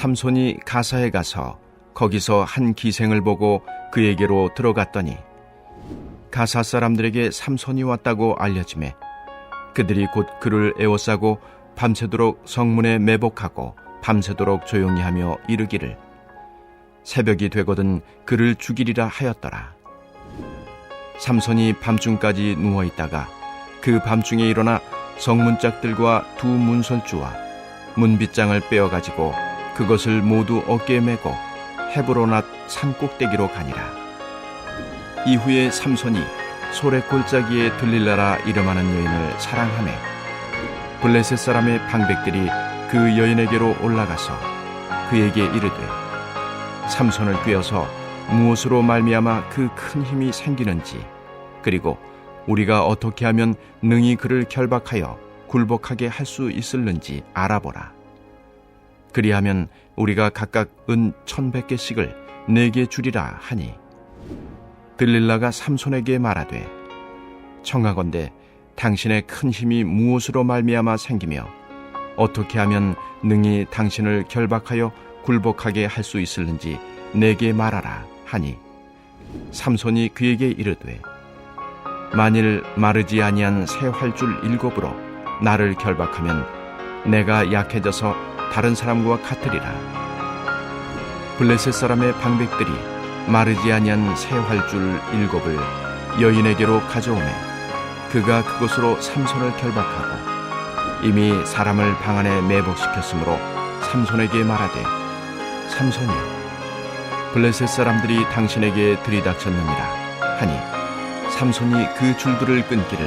삼손이 가사에 가서 거기서 한 기생을 보고 그에게로 들어갔더니 가사 사람들에게 삼손이 왔다고 알려지매 그들이 곧 그를 에워싸고 밤새도록 성문에 매복하고 밤새도록 조용히 하며 이르기를 새벽이 되거든 그를 죽이리라 하였더라. 삼손이 밤중까지 누워있다가 그 밤중에 일어나 성문짝들과 두 문설주와 문빗장을 빼어가지고 그것을 모두 어깨에 메고 헤브론앗 산꼭대기로 가니라. 이후에 삼손이 소래 골짜기에 들릴라라 이름하는 여인을 사랑하매 블레셋 사람의 방백들이 그 여인에게로 올라가서 그에게 이르되 삼손을 꾀어서 무엇으로 말미암아 그 큰 힘이 생기는지 그리고 우리가 어떻게 하면 능히 그를 결박하여 굴복하게 할 수 있을는지 알아보라. 그리하면 우리가 각각 은 1,100개씩을 네게 주리라 하니 들릴라가 삼손에게 말하되 청하건대 당신의 큰 힘이 무엇으로 말미암아 생기며 어떻게 하면 능히 당신을 결박하여 굴복하게 할 수 있을는지 내게 말하라 하니 삼손이 그에게 이르되 만일 마르지 아니한 새 활줄 7으로 나를 결박하면 내가 약해져서 다른 사람과 같으리라. 블레셋 사람의 방백들이 마르지 아니한 새 활줄 7을 여인에게로 가져오매 그가 그것으로 삼손을 결박하고 이미 사람을 방 안에 매복시켰으므로 삼손에게 말하되 삼손이여 블레셋 사람들이 당신에게 들이닥쳤느니라 하니 삼손이 그 줄들을 끊기를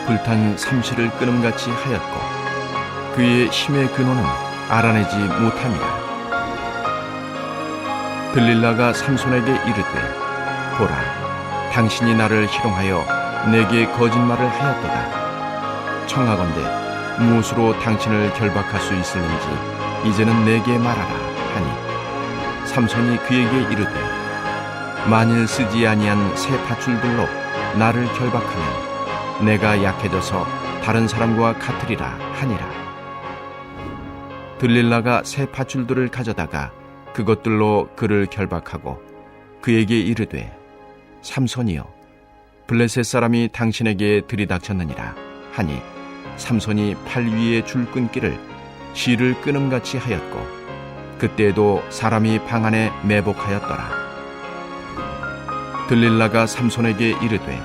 불탄 삼시를 끊음같이 하였고 그의 힘의 근원은 알아내지 못함이라. 들릴라가 삼손에게 이르되 보라 당신이 나를 희롱하여 내게 거짓말을 하였도다. 청하건대 무엇으로 당신을 결박할 수 있을는지 이제는 내게 말하라 하니 삼손이 그에게 이르되 만일 쓰지 아니한 새 밧줄들로 나를 결박하면 내가 약해져서 다른 사람과 같으리라 하니라. 들릴라가 새 밧줄들을 가져다가 그것들로 그를 결박하고 그에게 이르되 삼손이여 블레셋 사람이 당신에게 들이닥쳤느니라 하니 삼손이 팔 위에 줄 끊기를 실을 끊음같이 하였고 그때에도 사람이 방 안에 매복하였더라. 들릴라가 삼손에게 이르되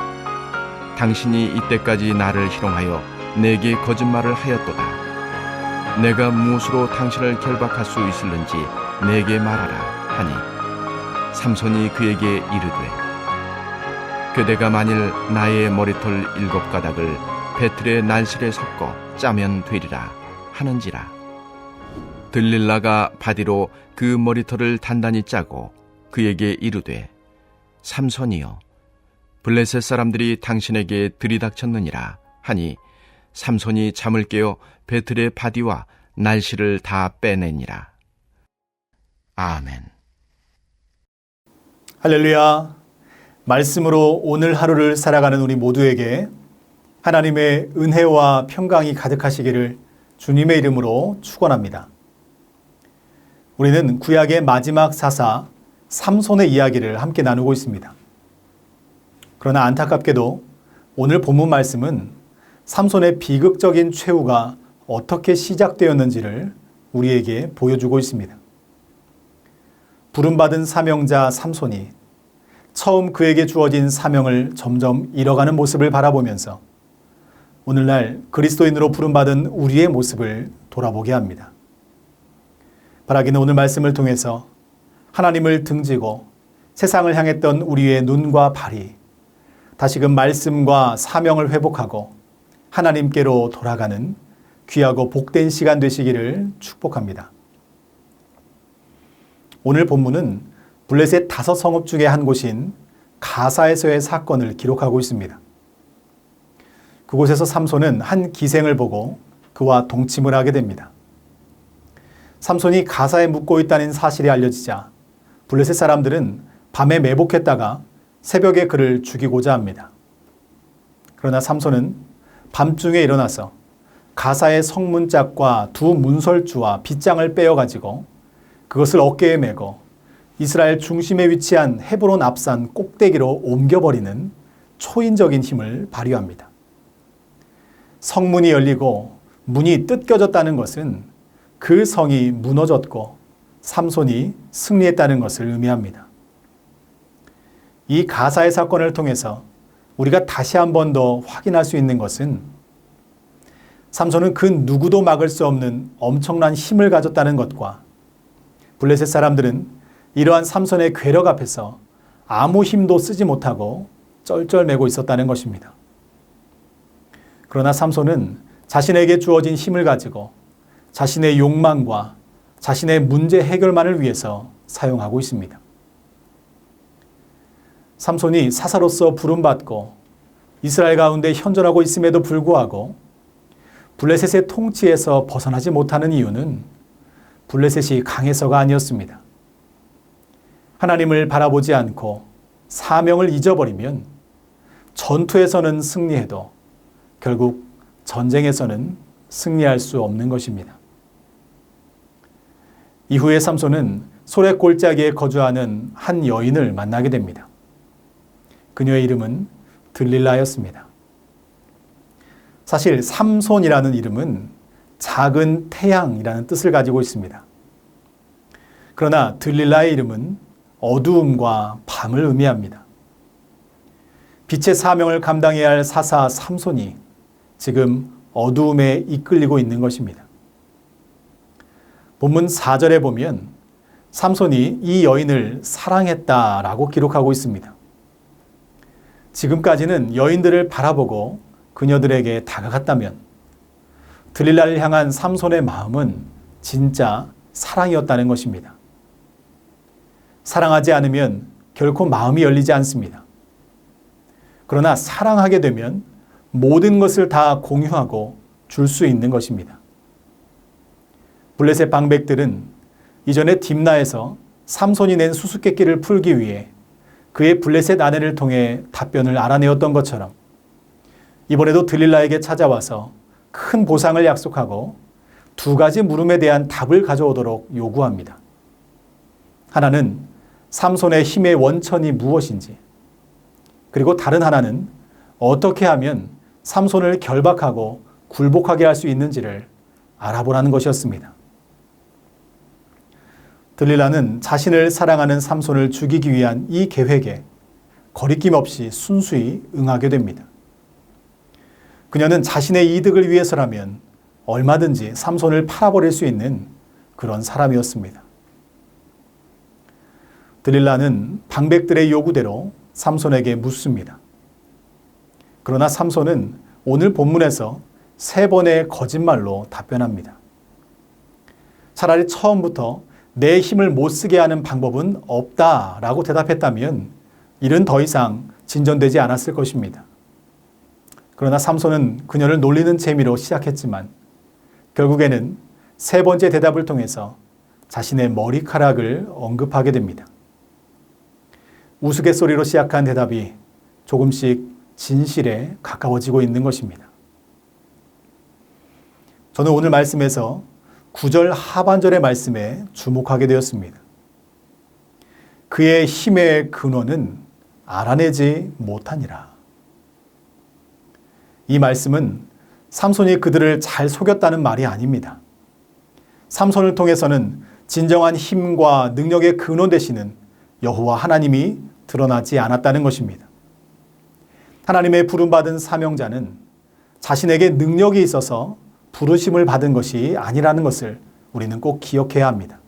당신이 이때까지 나를 희롱하여 내게 거짓말을 하였도다. 내가 무엇으로 당신을 결박할 수 있을는지 내게 말하라 하니 삼손이 그에게 이르되 그대가 만일 나의 머리털 7가닥을 배틀의 날실에 섞어 짜면 되리라 하는지라. 들릴라가 바디로 그 머리털을 단단히 짜고 그에게 이르되 삼손이여 블레셋 사람들이 당신에게 들이닥쳤느니라 하니 삼손이 잠을 깨어 배틀의 바디와 날실을 다 빼내니라. 아멘. 할렐루야. 말씀으로 오늘 하루를 살아가는 우리 모두에게 하나님의 은혜와 평강이 가득하시기를 주님의 이름으로 축원합니다. 우리는 구약의 마지막 사사 삼손의 이야기를 함께 나누고 있습니다. 그러나 안타깝게도 오늘 본문 말씀은 삼손의 비극적인 최후가 어떻게 시작되었는지를 우리에게 보여주고 있습니다. 부름받은 사명자 삼손이 처음 그에게 주어진 사명을 점점 잃어가는 모습을 바라보면서 오늘날 그리스도인으로 부름받은 우리의 모습을 돌아보게 합니다. 바라기는 오늘 말씀을 통해서 하나님을 등지고 세상을 향했던 우리의 눈과 발이 다시금 말씀과 사명을 회복하고 하나님께로 돌아가는 귀하고 복된 시간 되시기를 축복합니다. 오늘 본문은 블레셋 5성읍 중에 한 곳인 가사에서의 사건을 기록하고 있습니다. 그곳에서 삼손은 한 기생을 보고 그와 동침을 하게 됩니다. 삼손이 가사에 묵고 있다는 사실이 알려지자 블레셋 사람들은 밤에 매복했다가 새벽에 그를 죽이고자 합니다. 그러나 삼손은 밤중에 일어나서 가사의 성문짝과 2 문설주와 빗장을 빼어가지고 그것을 어깨에 메고 이스라엘 중심에 위치한 헤브론 앞산 꼭대기로 옮겨버리는 초인적인 힘을 발휘합니다. 성문이 열리고 문이 뜯겨졌다는 것은 그 성이 무너졌고 삼손이 승리했다는 것을 의미합니다. 이 가사의 사건을 통해서 우리가 다시 한 번 더 확인할 수 있는 것은 삼손은 그 누구도 막을 수 없는 엄청난 힘을 가졌다는 것과 블레셋 사람들은 이러한 삼손의 괴력 앞에서 아무 힘도 쓰지 못하고 쩔쩔매고 있었다는 것입니다. 그러나 삼손은 자신에게 주어진 힘을 가지고 자신의 욕망과 자신의 문제 해결만을 위해서 사용하고 있습니다. 삼손이 사사로서 부름받고 이스라엘 가운데 현존하고 있음에도 불구하고 블레셋의 통치에서 벗어나지 못하는 이유는 블레셋이 강해서가 아니었습니다. 하나님을 바라보지 않고 사명을 잊어버리면 전투에서는 승리해도 결국 전쟁에서는 승리할 수 없는 것입니다. 이후에 삼손은 소래 골짜기에 거주하는 한 여인을 만나게 됩니다. 그녀의 이름은 들릴라였습니다. 사실 삼손이라는 이름은 작은 태양이라는 뜻을 가지고 있습니다. 그러나 들릴라의 이름은 어두움과 밤을 의미합니다. 빛의 사명을 감당해야 할 사사 삼손이 지금 어두움에 이끌리고 있는 것입니다. 본문 4절에 보면 삼손이 이 여인을 사랑했다라고 기록하고 있습니다. 지금까지는 여인들을 바라보고 그녀들에게 다가갔다면 들릴라를 향한 삼손의 마음은 진짜 사랑이었다는 것입니다. 사랑하지 않으면 결코 마음이 열리지 않습니다. 그러나 사랑하게 되면 모든 것을 다 공유하고 줄 수 있는 것입니다. 블레셋 방백들은 이전에 딥나에서 삼손이 낸 수수께끼를 풀기 위해 그의 블레셋 아내를 통해 답변을 알아내었던 것처럼 이번에도 들릴라에게 찾아와서 큰 보상을 약속하고 두 가지 물음에 대한 답을 가져오도록 요구합니다. 하나는 삼손의 힘의 원천이 무엇인지, 그리고 다른 하나는 어떻게 하면 삼손을 결박하고 굴복하게 할 수 있는지를 알아보라는 것이었습니다. 들릴라는 자신을 사랑하는 삼손을 죽이기 위한 이 계획에 거리낌 없이 순수히 응하게 됩니다. 그녀는 자신의 이득을 위해서라면 얼마든지 삼손을 팔아버릴 수 있는 그런 사람이었습니다. 들릴라는 방백들의 요구대로 삼손에게 묻습니다. 그러나 삼손은 오늘 본문에서 3번의 거짓말로 답변합니다. 차라리 처음부터 내 힘을 못 쓰게 하는 방법은 없다라고 대답했다면 일은 더 이상 진전되지 않았을 것입니다. 그러나 삼손은 그녀를 놀리는 재미로 시작했지만 결국에는 3번째 대답을 통해서 자신의 머리카락을 언급하게 됩니다. 우스갯소리로 시작한 대답이 조금씩 진실에 가까워지고 있는 것입니다. 저는 오늘 말씀에서 9절 하반절의 말씀에 주목하게 되었습니다. 그의 힘의 근원은 알아내지 못하니라. 이 말씀은 삼손이 그들을 잘 속였다는 말이 아닙니다. 삼손을 통해서는 진정한 힘과 능력의 근원 되시는 여호와 하나님이 드러나지 않았다는 것입니다. 하나님의 부름받은 사명자는 자신에게 능력이 있어서 부르심을 받은 것이 아니라는 것을 우리는 꼭 기억해야 합니다.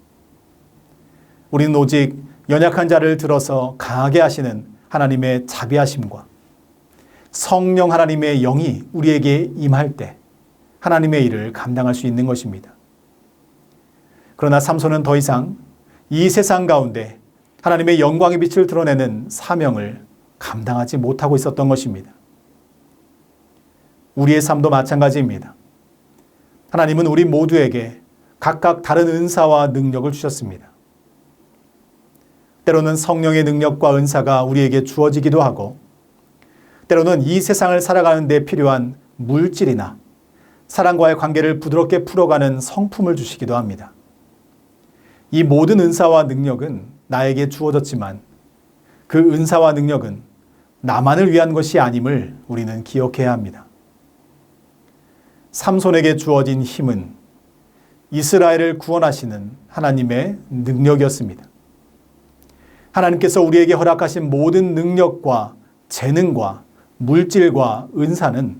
우리는 오직 연약한 자를 들어서 강하게 하시는 하나님의 자비하심과 성령 하나님의 영이 우리에게 임할 때 하나님의 일을 감당할 수 있는 것입니다. 그러나 삼손은 더 이상 이 세상 가운데 하나님의 영광의 빛을 드러내는 사명을 감당하지 못하고 있었던 것입니다. 우리의 삶도 마찬가지입니다. 하나님은 우리 모두에게 각각 다른 은사와 능력을 주셨습니다. 때로는 성령의 능력과 은사가 우리에게 주어지기도 하고, 때로는 이 세상을 살아가는 데 필요한 물질이나 사람과의 관계를 부드럽게 풀어가는 성품을 주시기도 합니다. 이 모든 은사와 능력은 나에게 주어졌지만 그 은사와 능력은 나만을 위한 것이 아님을 우리는 기억해야 합니다. 삼손에게 주어진 힘은 이스라엘을 구원하시는 하나님의 능력이었습니다. 하나님께서 우리에게 허락하신 모든 능력과 재능과 물질과 은사는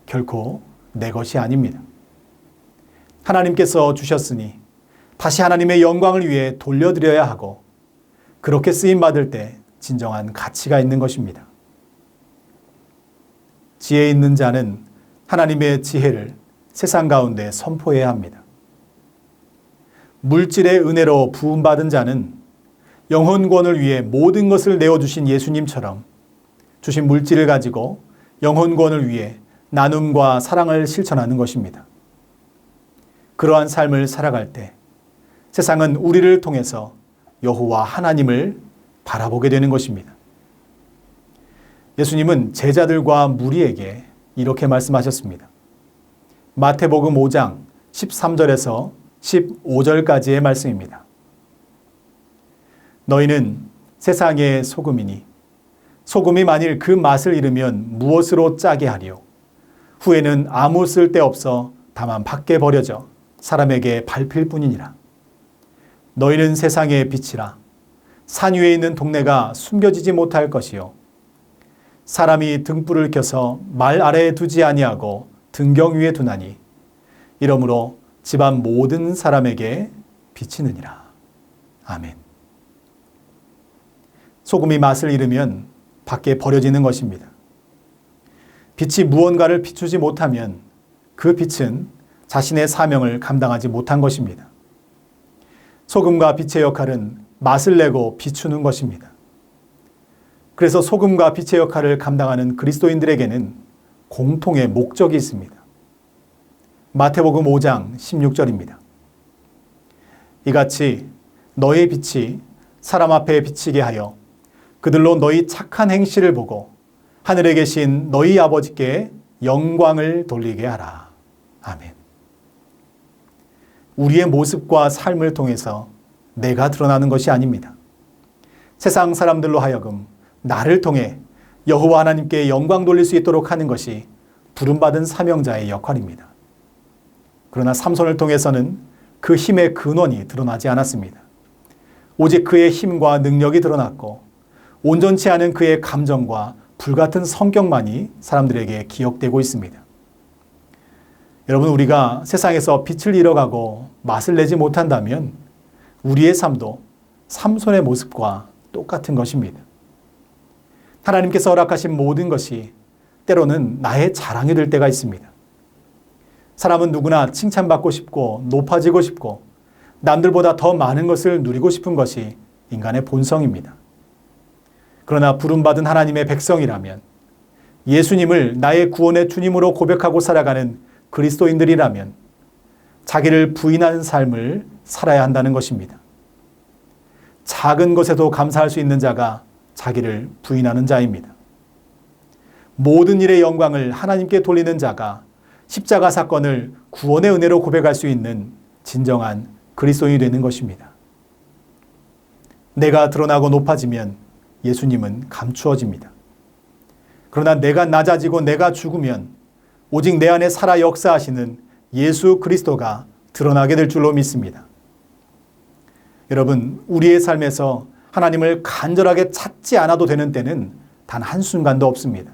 결코 내 것이 아닙니다. 하나님께서 주셨으니 다시 하나님의 영광을 위해 돌려드려야 하고, 그렇게 쓰임받을 때 진정한 가치가 있는 것입니다. 지혜 있는 자는 하나님의 지혜를 세상 가운데 선포해야 합니다. 물질의 은혜로 부음받은 자는 영혼구원을 위해 모든 것을 내어주신 예수님처럼 주신 물질을 가지고 영혼구원을 위해 나눔과 사랑을 실천하는 것입니다. 그러한 삶을 살아갈 때 세상은 우리를 통해서 여호와 하나님을 바라보게 되는 것입니다. 예수님은 제자들과 무리에게 이렇게 말씀하셨습니다. 마태복음 5장 13절에서 15절까지의 말씀입니다. 너희는 세상의 소금이니 소금이 만일 그 맛을 잃으면 무엇으로 짜게 하리요? 후에는 아무 쓸데없어 다만 밖에 버려져 사람에게 밟힐 뿐이니라. 너희는 세상의 빛이라. 산 위에 있는 동네가 숨겨지지 못할 것이요. 사람이 등불을 켜서 말 아래에 두지 아니하고 등경 위에 두나니 이러므로 집안 모든 사람에게 비치느니라. 아멘. 소금이 맛을 잃으면 밖에 버려지는 것입니다. 빛이 무언가를 비추지 못하면 그 빛은 자신의 사명을 감당하지 못한 것입니다. 소금과 빛의 역할은 맛을 내고 비추는 것입니다. 그래서 소금과 빛의 역할을 감당하는 그리스도인들에게는 공통의 목적이 있습니다. 마태복음 5장 16절입니다. 이같이 너의 빛이 사람 앞에 비치게 하여 그들로 너희 착한 행실을 보고 하늘에 계신 너희 아버지께 영광을 돌리게 하라. 아멘. 우리의 모습과 삶을 통해서 내가 드러나는 것이 아닙니다. 세상 사람들로 하여금 나를 통해 여호와 하나님께 영광 돌릴 수 있도록 하는 것이 부름받은 사명자의 역할입니다. 그러나 삼손을 통해서는 그 힘의 근원이 드러나지 않았습니다. 오직 그의 힘과 능력이 드러났고 온전치 않은 그의 감정과 불같은 성격만이 사람들에게 기억되고 있습니다. 여러분, 우리가 세상에서 빛을 잃어가고 맛을 내지 못한다면 우리의 삶도 삼손의 모습과 똑같은 것입니다. 하나님께서 허락하신 모든 것이 때로는 나의 자랑이 될 때가 있습니다. 사람은 누구나 칭찬받고 싶고 높아지고 싶고 남들보다 더 많은 것을 누리고 싶은 것이 인간의 본성입니다. 그러나 부름받은 하나님의 백성이라면, 예수님을 나의 구원의 주님으로 고백하고 살아가는 그리스도인들이라면 자기를 부인하는 삶을 살아야 한다는 것입니다. 작은 것에도 감사할 수 있는 자가 자기를 부인하는 자입니다. 모든 일의 영광을 하나님께 돌리는 자가 십자가 사건을 구원의 은혜로 고백할 수 있는 진정한 그리스도인이 되는 것입니다. 내가 드러나고 높아지면 예수님은 감추어집니다. 그러나 내가 낮아지고 내가 죽으면 오직 내 안에 살아 역사하시는 예수 그리스도가 드러나게 될 줄로 믿습니다. 여러분, 우리의 삶에서 하나님을 간절하게 찾지 않아도 되는 때는 단 한순간도 없습니다.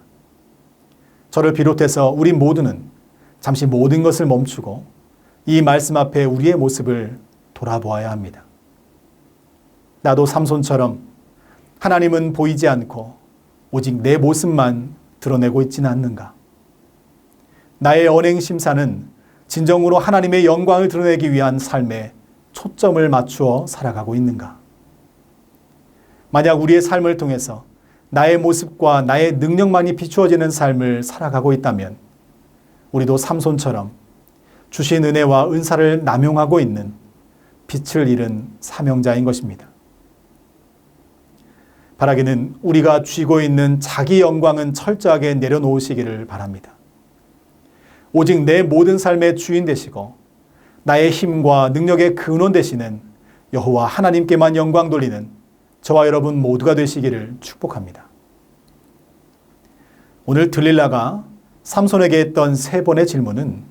저를 비롯해서 우리 모두는 잠시 모든 것을 멈추고 이 말씀 앞에 우리의 모습을 돌아보아야 합니다. 나도 삼손처럼 하나님은 보이지 않고 오직 내 모습만 드러내고 있지는 않는가? 나의 언행 심사는 진정으로 하나님의 영광을 드러내기 위한 삶에 초점을 맞추어 살아가고 있는가? 만약 우리의 삶을 통해서 나의 모습과 나의 능력만이 비추어지는 삶을 살아가고 있다면 우리도 삼손처럼 주신 은혜와 은사를 남용하고 있는 빛을 잃은 사명자인 것입니다. 바라기는 우리가 쥐고 있는 자기 영광은 철저하게 내려놓으시기를 바랍니다. 오직 내 모든 삶의 주인 되시고 나의 힘과 능력의 근원 되시는 여호와 하나님께만 영광 돌리는 저와 여러분 모두가 되시기를 축복합니다. 오늘 들릴라가 삼손에게 했던 3번의 질문은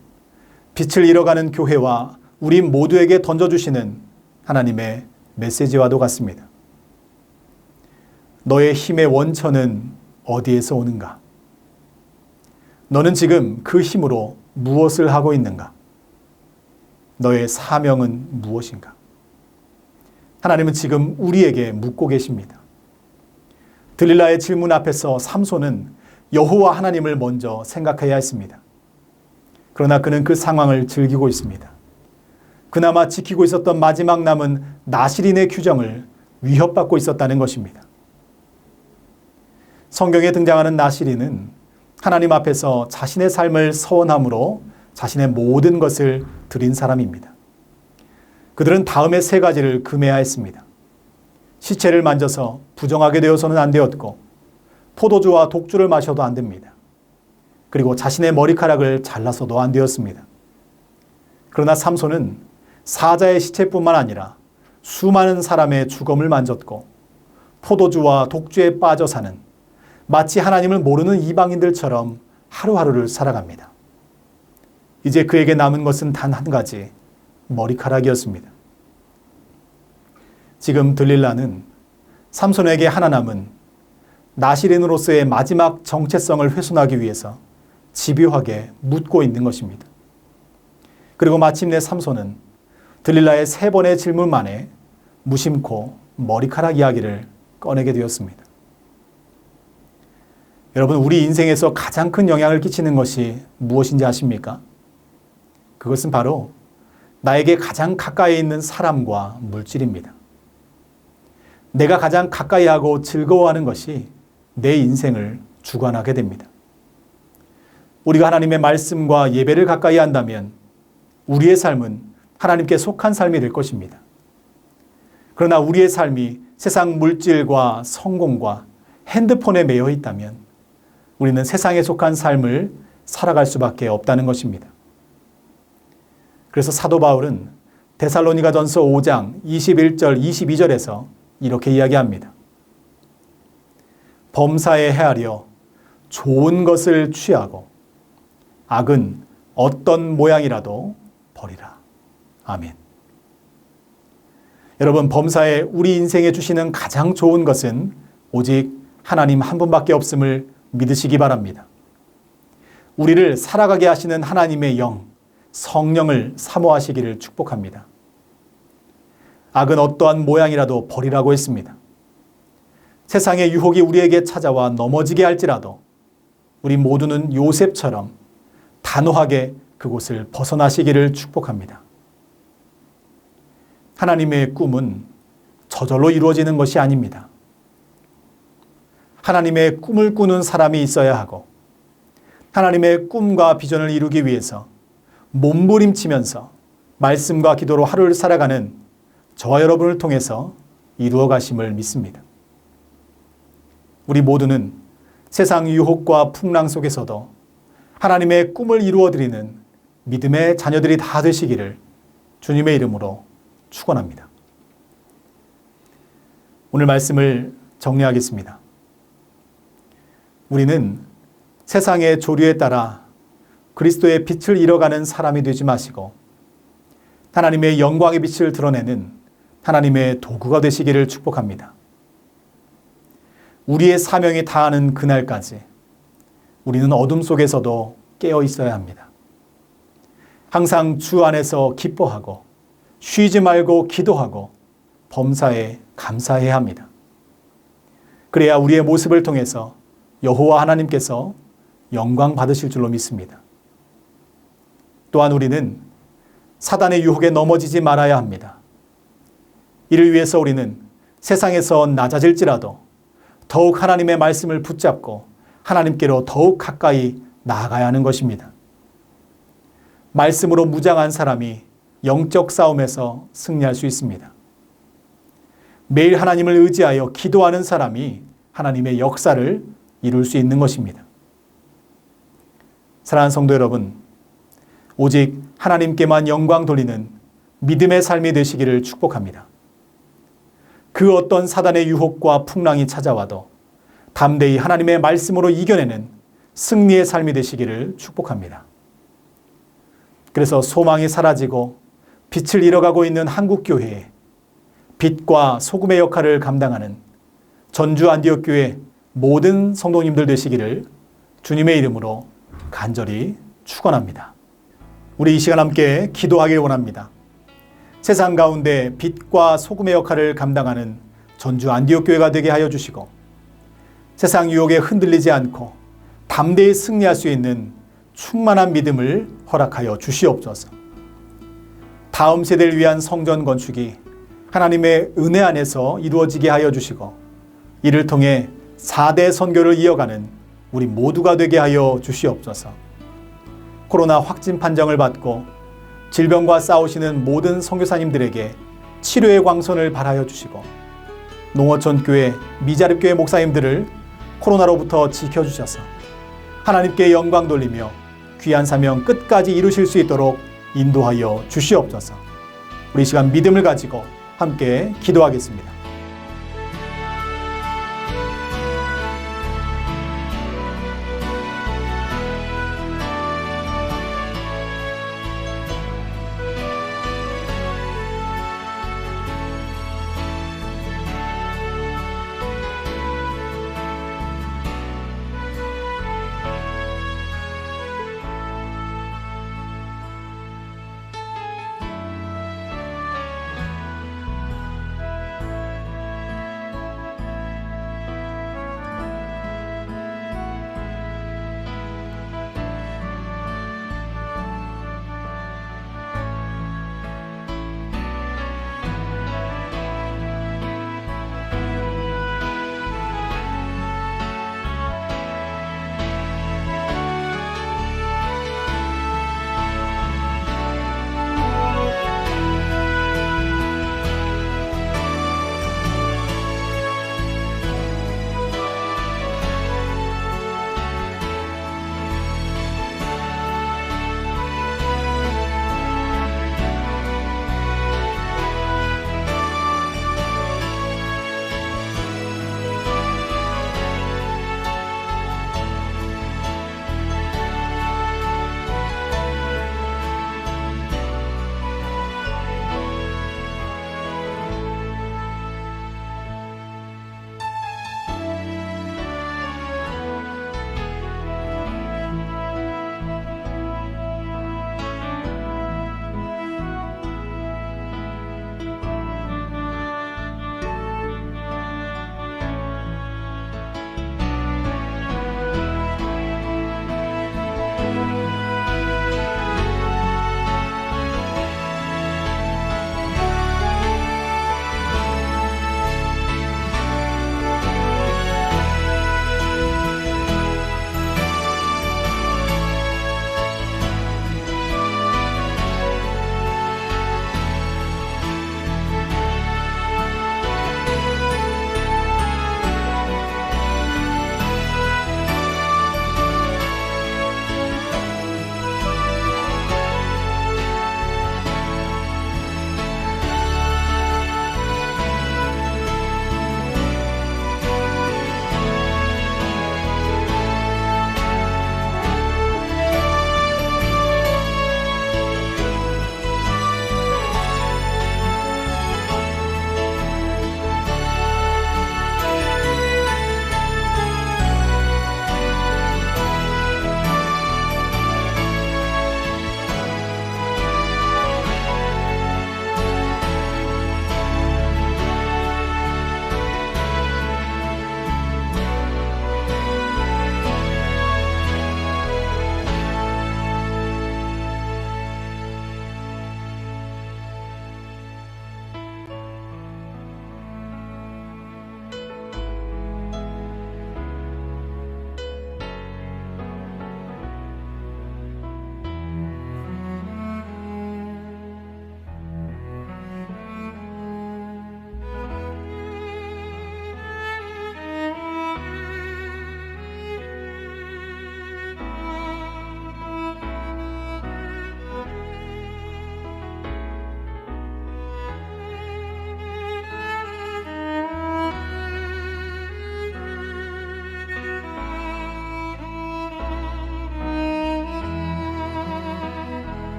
빛을 잃어가는 교회와 우리 모두에게 던져주시는 하나님의 메시지와도 같습니다. 너의 힘의 원천은 어디에서 오는가? 너는 지금 그 힘으로 무엇을 하고 있는가? 너의 사명은 무엇인가? 하나님은 지금 우리에게 묻고 계십니다. 들릴라의 질문 앞에서 삼손은 여호와 하나님을 먼저 생각해야 했습니다. 그러나 그는 그 상황을 즐기고 있습니다. 그나마 지키고 있었던 마지막 남은 나실인의 규정을 위협받고 있었다는 것입니다. 성경에 등장하는 나실인은 하나님 앞에서 자신의 삶을 서원함으로 자신의 모든 것을 드린 사람입니다. 그들은 다음의 3가지를 금해하였습니다. 시체를 만져서 부정하게 되어서는 안 되었고 포도주와 독주를 마셔도 안 됩니다. 그리고 자신의 머리카락을 잘라서도 안 되었습니다. 그러나 삼손은 사자의 시체뿐만 아니라 수많은 사람의 주검을 만졌고 포도주와 독주에 빠져 사는 마치 하나님을 모르는 이방인들처럼 하루하루를 살아갑니다. 이제 그에게 남은 것은 단 한 가지, 머리카락이었습니다. 지금 들릴라는 삼손에게 하나 남은 나실인으로서의 마지막 정체성을 훼손하기 위해서 집요하게 묻고 있는 것입니다. 그리고 마침내 삼손은 들릴라의 3번의 질문 만에 무심코 머리카락 이야기를 꺼내게 되었습니다. 여러분, 우리 인생에서 가장 큰 영향을 끼치는 것이 무엇인지 아십니까? 그것은 바로 나에게 가장 가까이 있는 사람과 물질입니다. 내가 가장 가까이 하고 즐거워하는 것이 내 인생을 주관하게 됩니다. 우리가 하나님의 말씀과 예배를 가까이 한다면 우리의 삶은 하나님께 속한 삶이 될 것입니다. 그러나 우리의 삶이 세상 물질과 성공과 핸드폰에 매여 있다면 우리는 세상에 속한 삶을 살아갈 수밖에 없다는 것입니다. 그래서 사도 바울은 데살로니가전서 5장 21절 22절에서 이렇게 이야기합니다. 범사에 헤아려 좋은 것을 취하고 악은 어떤 모양이라도 버리라. 아멘. 여러분, 범사에 우리 인생에 주시는 가장 좋은 것은 오직 하나님 한 분밖에 없음을 믿으시기 바랍니다. 우리를 살아가게 하시는 하나님의 영, 성령을 사모하시기를 축복합니다. 악은 어떠한 모양이라도 버리라고 했습니다. 세상의 유혹이 우리에게 찾아와 넘어지게 할지라도 우리 모두는 요셉처럼 단호하게 그곳을 벗어나시기를 축복합니다. 하나님의 꿈은 저절로 이루어지는 것이 아닙니다. 하나님의 꿈을 꾸는 사람이 있어야 하고 하나님의 꿈과 비전을 이루기 위해서 몸부림치면서 말씀과 기도로 하루를 살아가는 저와 여러분을 통해서 이루어 가심을 믿습니다. 우리 모두는 세상 유혹과 풍랑 속에서도 하나님의 꿈을 이루어드리는 믿음의 자녀들이 다 되시기를 주님의 이름으로 축원합니다. 오늘 말씀을 정리하겠습니다. 우리는 세상의 조류에 따라 그리스도의 빛을 잃어가는 사람이 되지 마시고 하나님의 영광의 빛을 드러내는 하나님의 도구가 되시기를 축복합니다. 우리의 사명이 다하는 그날까지 우리는 어둠 속에서도 깨어 있어야 합니다. 항상 주 안에서 기뻐하고 쉬지 말고 기도하고 범사에 감사해야 합니다. 그래야 우리의 모습을 통해서 여호와 하나님께서 영광 받으실 줄로 믿습니다. 또한 우리는 사단의 유혹에 넘어지지 말아야 합니다. 이를 위해서 우리는 세상에서 낮아질지라도 더욱 하나님의 말씀을 붙잡고 하나님께로 더욱 가까이 나아가야 하는 것입니다. 말씀으로 무장한 사람이 영적 싸움에서 승리할 수 있습니다. 매일 하나님을 의지하여 기도하는 사람이 하나님의 역사를 이룰 수 있는 것입니다. 사랑하는 성도 여러분, 오직 하나님께만 영광 돌리는 믿음의 삶이 되시기를 축복합니다. 그 어떤 사단의 유혹과 풍랑이 찾아와도 담대히 하나님의 말씀으로 이겨내는 승리의 삶이 되시기를 축복합니다. 그래서 소망이 사라지고 빛을 잃어가고 있는 한국교회에 빛과 소금의 역할을 감당하는 전주 안디옥 교회 모든 성도님들 되시기를 주님의 이름으로 간절히 축원합니다. 우리 이 시간 함께 기도하길 원합니다. 세상 가운데 빛과 소금의 역할을 감당하는 전주 안디옥 교회가 되게 하여 주시고 세상 유혹에 흔들리지 않고 담대히 승리할 수 있는 충만한 믿음을 허락하여 주시옵소서. 다음 세대를 위한 성전 건축이 하나님의 은혜 안에서 이루어지게 하여 주시고 이를 통해 4대 선교를 이어가는 우리 모두가 되게 하여 주시옵소서. 코로나 확진 판정을 받고 질병과 싸우시는 모든 선교사님들에게 치료의 광선을 발하여 주시고 농어촌 교회, 미자립 교회 목사님들을 코로나로부터 지켜주셔서 하나님께 영광 돌리며 귀한 사명 끝까지 이루실 수 있도록 인도하여 주시옵소서. 우리 시간 믿음을 가지고 함께 기도하겠습니다.